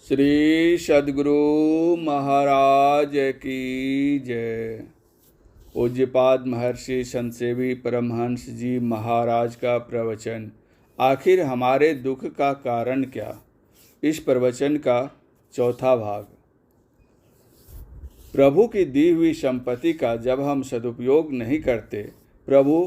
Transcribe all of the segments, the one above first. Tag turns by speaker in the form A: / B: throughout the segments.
A: श्री सद्गुरु महाराज की जय। पूज्यपाद महर्षि संतसेवी परमहंस जी महाराज का प्रवचन। आखिर हमारे दुख का कारण क्या, इस प्रवचन का चौथा भाग। प्रभु की दी हुई संपत्ति का जब हम सदुपयोग नहीं करते, प्रभु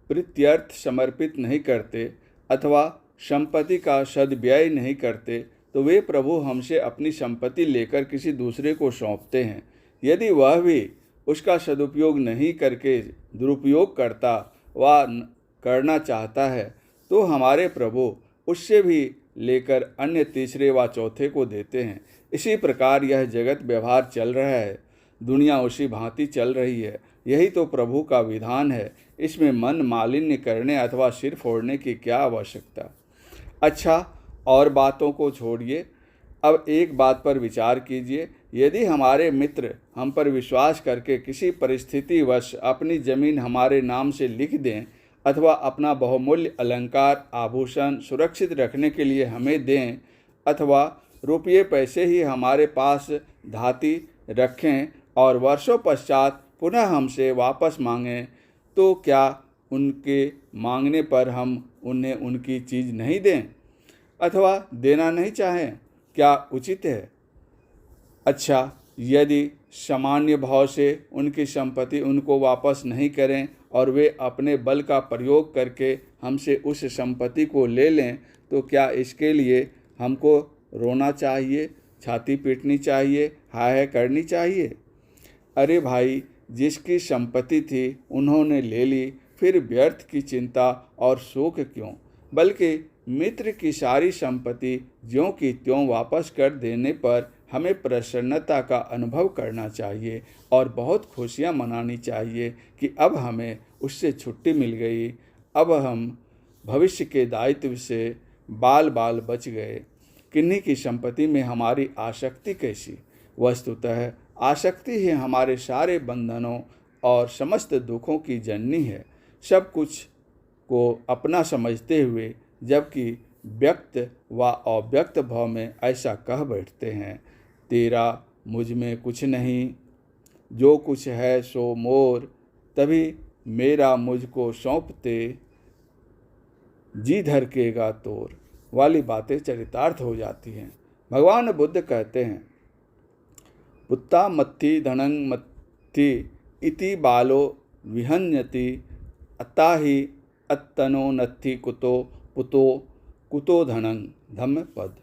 A: प्रीत्यर्थ समर्पित नहीं करते अथवा संपत्ति का सद्व्यय नहीं करते, तो वे प्रभु हमसे अपनी संपत्ति लेकर किसी दूसरे को सौंपते हैं। यदि वह भी उसका सदुपयोग नहीं करके दुरुपयोग करता व करना चाहता है, तो हमारे प्रभु उससे भी लेकर अन्य तीसरे व चौथे को देते हैं। इसी प्रकार यह जगत व्यवहार चल रहा है, दुनिया उसी भांति चल रही है। यही तो प्रभु का विधान है। इसमें मन मालिन्य करने अथवा सिर फोड़ने की क्या आवश्यकता। अच्छा, और बातों को छोड़िए, अब एक बात पर विचार कीजिए। यदि हमारे मित्र हम पर विश्वास करके किसी परिस्थितिवश अपनी जमीन हमारे नाम से लिख दें अथवा अपना बहुमूल्य अलंकार आभूषण सुरक्षित रखने के लिए हमें दें अथवा रुपये पैसे ही हमारे पास धाती रखें और वर्षों पश्चात पुनः हमसे वापस मांगें, तो क्या उनके मांगने पर हम उन्हें उनकी चीज़ नहीं दें अथवा देना नहीं चाहें? क्या उचित है? अच्छा, यदि सामान्य भाव से उनकी संपत्ति उनको वापस नहीं करें और वे अपने बल का प्रयोग करके हमसे उस संपत्ति को ले लें, तो क्या इसके लिए हमको रोना चाहिए, छाती पीटनी चाहिए, हाय हाय करनी चाहिए? अरे भाई, जिसकी संपत्ति थी उन्होंने ले ली, फिर व्यर्थ की चिंता और शोक क्यों? बल्कि मित्र की सारी संपत्ति ज्यों की त्यों वापस कर देने पर हमें प्रसन्नता का अनुभव करना चाहिए और बहुत खुशियां मनानी चाहिए कि अब हमें उससे छुट्टी मिल गई। अब हम भविष्य के दायित्व से बाल बाल बच गए। किन्हीं की संपत्ति में हमारी आसक्ति कैसी? वस्तुतः आसक्ति ही हमारे सारे बंधनों और समस्त दुखों की जननी है। सब कुछ को अपना समझते हुए, जबकि व्यक्त व अव्यक्त भाव में ऐसा कह बैठते हैं, तेरा मुझ में कुछ नहीं, जो कुछ है सो मोर, तभी मेरा मुझको सौंपते, जी धड़केगा तोर वाली बातें चरितार्थ हो जाती हैं। भगवान बुद्ध कहते हैं, पुत्ता मत्थि धनं मत्थि इति बालो विहन्यति, अता ही अत्तनो नत्थि कुतो पुतो कुतो धनं धम्म पद।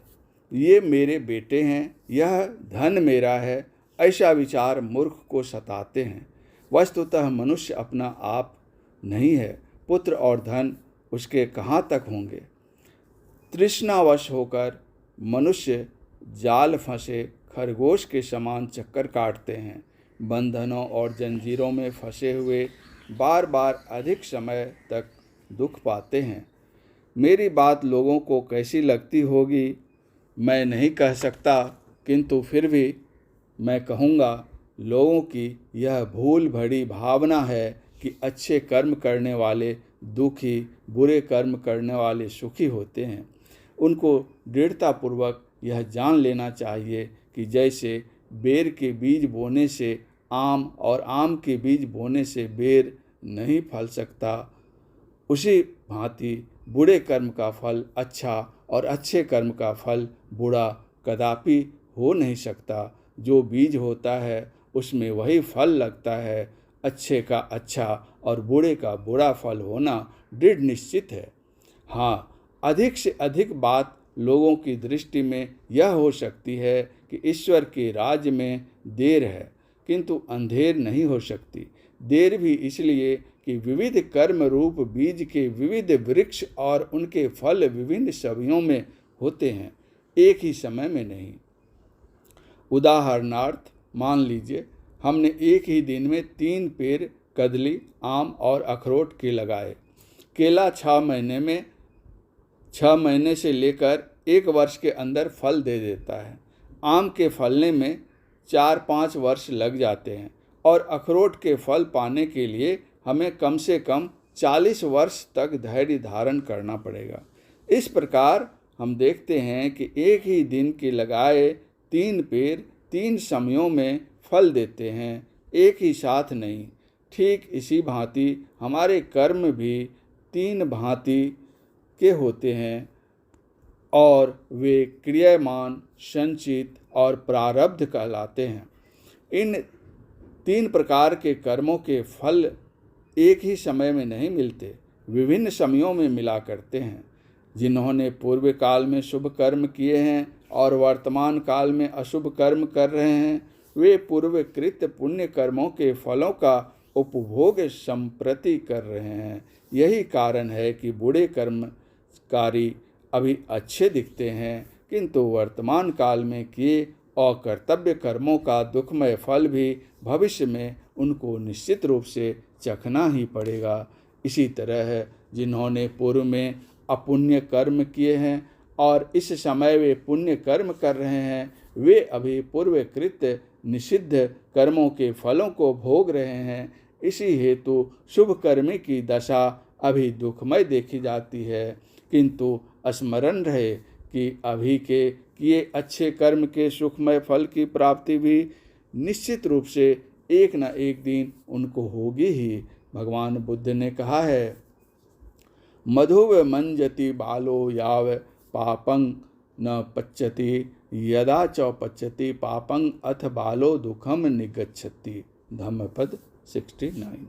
A: ये मेरे बेटे हैं, यह धन मेरा है, ऐसा विचार मूर्ख को सताते हैं। वस्तुतः मनुष्य अपना आप नहीं है, पुत्र और धन उसके कहाँ तक होंगे। तृष्णावश होकर मनुष्य जाल फंसे खरगोश के समान चक्कर काटते हैं। बंधनों और जंजीरों में फंसे हुए बार बार अधिक समय तक दुख पाते हैं। मेरी बात लोगों को कैसी लगती होगी मैं नहीं कह सकता, किंतु फिर भी मैं कहूँगा, लोगों की यह भूल भरी भावना है कि अच्छे कर्म करने वाले दुखी, बुरे कर्म करने वाले सुखी होते हैं। उनको दृढ़तापूर्वक यह जान लेना चाहिए कि जैसे बेर के बीज बोने से आम और आम के बीज बोने से बेर नहीं फल सकता, उसी भांति बुरे कर्म का फल अच्छा और अच्छे कर्म का फल बुरा कदापि हो नहीं सकता। जो बीज होता है उसमें वही फल लगता है। अच्छे का अच्छा और बुरे का बुरा फल होना दृढ़ निश्चित है। हाँ, अधिक से अधिक बात लोगों की दृष्टि में यह हो सकती है कि ईश्वर के राज्य में देर है, किंतु अंधेर नहीं हो सकती। देर भी इसलिए कि विविध कर्म रूप बीज के विविध वृक्ष और उनके फल विभिन्न सभ्यों में होते हैं, एक ही समय में नहीं। उदाहरणार्थ मान लीजिए, हमने एक ही दिन में 3 पेड़ कदली, आम और अखरोट के लगाए। केला 6 महीने से लेकर 1 वर्ष के अंदर फल दे देता है। आम के फलने में 4-5 वर्ष लग जाते हैं और अखरोट के फल पाने के लिए हमें कम से कम 40 वर्ष तक धैर्य धारण करना पड़ेगा। इस प्रकार हम देखते हैं कि एक ही दिन के लगाए 3 पेड़ 3 समयों में फल देते हैं, एक ही साथ नहीं। ठीक इसी भांति हमारे कर्म भी 3 भांति के होते हैं और वे क्रियामान, संचित और प्रारब्ध कहलाते हैं। इन 3 प्रकार के कर्मों के फल एक ही समय में नहीं मिलते, विभिन्न समयों में मिला करते हैं। जिन्होंने पूर्व काल में शुभ कर्म किए हैं और वर्तमान काल में अशुभ कर्म कर रहे हैं, वे पूर्वकृत पुण्य कर्मों के फलों का उपभोग संप्रति कर रहे हैं। यही कारण है कि बूढ़े कर्मकारी अभी अच्छे दिखते हैं, किंतु वर्तमान काल में किए अकर्तव्य कर्मों का दुखमय फल भी भविष्य में उनको निश्चित रूप से चखना ही पड़ेगा। इसी तरह जिन्होंने पूर्व में अपुण्य कर्म किए हैं और इस समय वे पुण्य कर्म कर रहे हैं, वे अभी पूर्वकृत निषिद्ध कर्मों के फलों को भोग रहे हैं। इसी हेतु शुभ कर्मी की दशा अभी दुखमय देखी जाती है, किंतु स्मरण रहे कि अभी के किए अच्छे कर्म के सुखमय फल की प्राप्ति भी निश्चित रूप से एक न एक दिन उनको होगी ही। भगवान बुद्ध ने कहा है, मधुव मंजति बालो याव पापं न पच्यति यदा च पच्यति पापं अथ बालो दुखम निगच्छति। धम्मपद 69।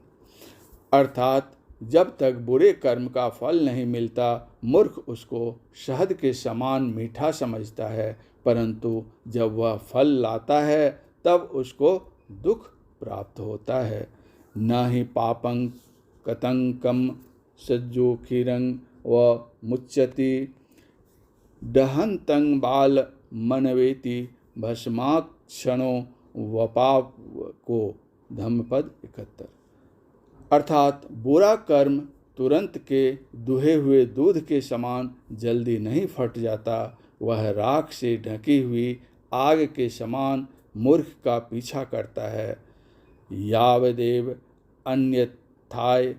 A: अर्थात जब तक बुरे कर्म का फल नहीं मिलता, मूर्ख उसको शहद के समान मीठा समझता है, परंतु जब वह फल लाता है तब उसको दुख प्राप्त होता है। न ही पापं कतंकम सज्जो खीरं व मुच्यति दहंतं बाल मनवेति भस्माक्षणो वपाप को। धम्मपद 71। अर्थात बुरा कर्म तुरंत के दुहे हुए दूध के समान जल्दी नहीं फट जाता, वह राख से ढकी हुई आग के समान मूर्ख का पीछा करता है। यावदेव अन्यथाय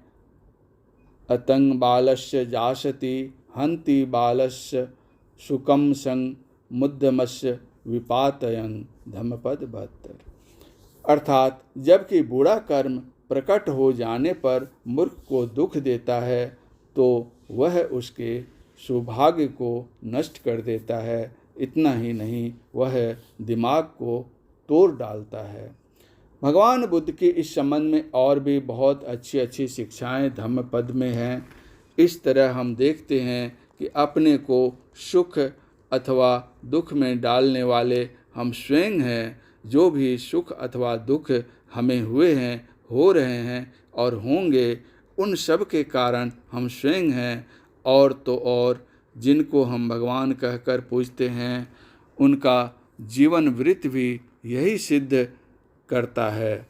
A: अतंग बालस्य जासति हंति बालस्य सुकम संग मुद्दमस्य विपातयं। धम्मपद 72। अर्थात जबकि बुरा कर्म प्रकट हो जाने पर मूर्ख को दुख देता है, तो वह उसके सौभाग्य को नष्ट कर देता है। इतना ही नहीं, वह दिमाग को तोड़ डालता है। भगवान बुद्ध की इस संबंध में और भी बहुत अच्छी अच्छी शिक्षाएं धम्मपद में हैं। इस तरह हम देखते हैं कि अपने को सुख अथवा दुख में डालने वाले हम स्वयं हैं। जो भी सुख अथवा दुख हमें हुए हैं, हो रहे हैं और होंगे, उन सब के कारण हम स्वयं हैं। और तो और जिनको हम भगवान कहकर पूजते हैं, उनका जीवन वृत्त भी यही सिद्ध करता है।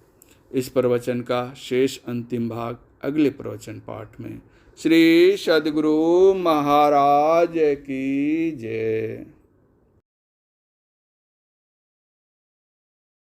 A: इस प्रवचन का शेष अंतिम भाग अगले प्रवचन पाठ में। श्री सद्गुरु महाराज की जय।